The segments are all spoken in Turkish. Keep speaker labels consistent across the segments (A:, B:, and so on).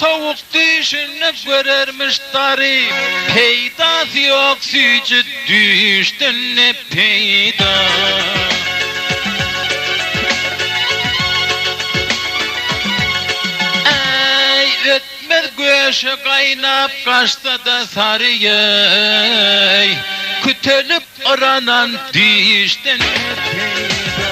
A: tavuk düşünüp görermiş tarih. Peydası yok sücü düştün ne peyda. Ey ötmez göğüşü kaynap kaçta da sarıyey. Kütülüp aranan düştün ne peyda.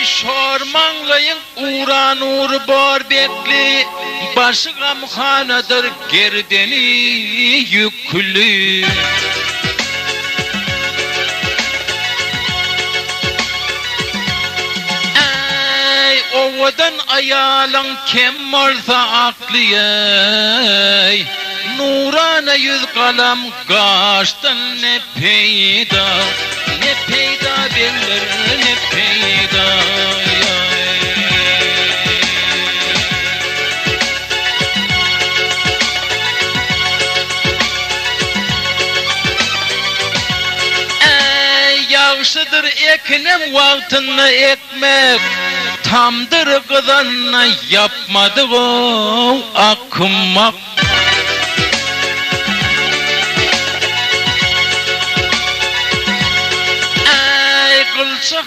A: Şormanlayın uğran uğur bor bekli. Başı gamhanadır gerdeni yüklü. Ey ovadan ayalan kim olsa akliyey. Nurana yüz kalam kaçtan ne peyda. Ne peyda bilir ne peyda. Ey yağışıdır ekinem vaktini ekmek. Tamdır kızanla yapmadı o akmak.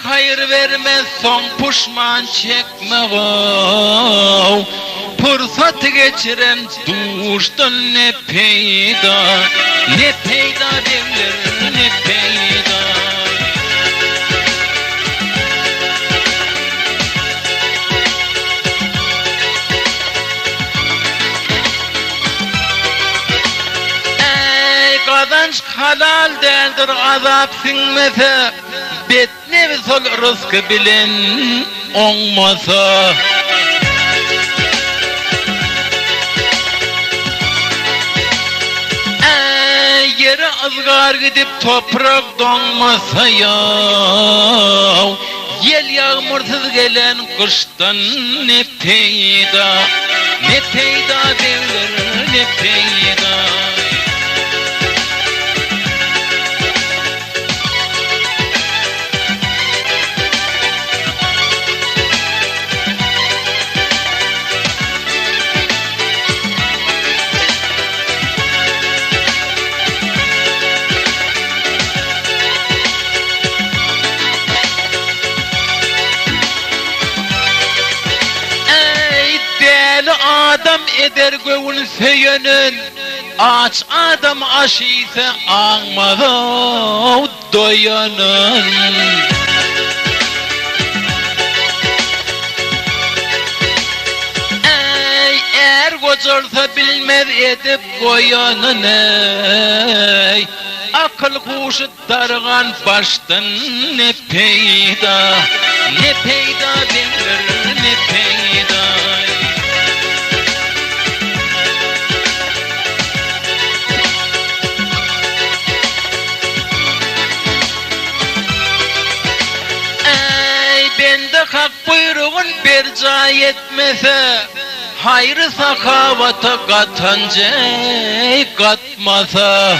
A: Hayır vermez son puşman çekme o. Fırsat geçiren duştan ne peyda. Ne peyda bilir ne peyda. Ey kazanç halal derdir azap sinmese. Betne sol rızkı bilen olmasa. Yere azgar gidip toprak donmasa ya. Yel yağmursuz gelen kıştan ne peyda. Ne peyda bilir ne peyda. Adam eder gövül söyünün. Aç adam aşıysa anmadı doyanın. Ey eğer kocalsa bilmez edip koyanın ey. Akıl kuşu dargan baştan ne peyda. Ne peyda bilir ne peyda. Hak buyruğun berca etmese. Hayrı sakavata katanca katmasa.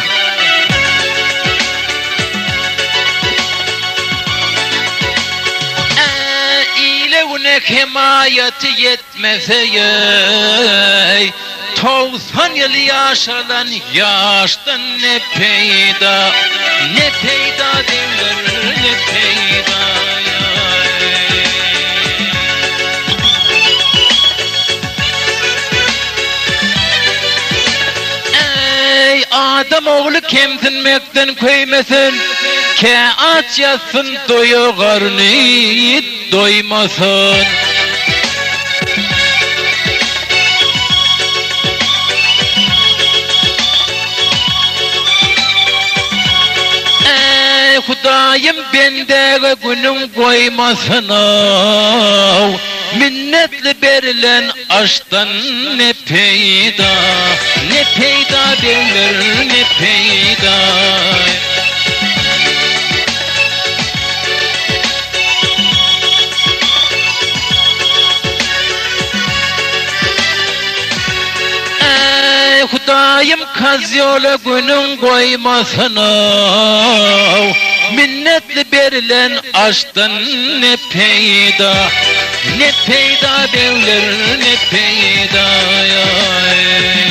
A: İyiliğine himayeti yetmese. Toğsan yıl yaşanan yaştan ne peyda. Ne peyda derler ne peyda. Adam oğlu kemsinmekten köymesin. Ke aç yatsın doyu karnı doymasın. Ey Hudayım bendege günüm koymasın. Minnetli berilen aşktan ne peyda. Ne peyda bilir ne peyda. Ey Hudayım kaz yola günün koymasın. Minnetli verilen aşktan ne peyda, ne peyda beyler ne peyda ya.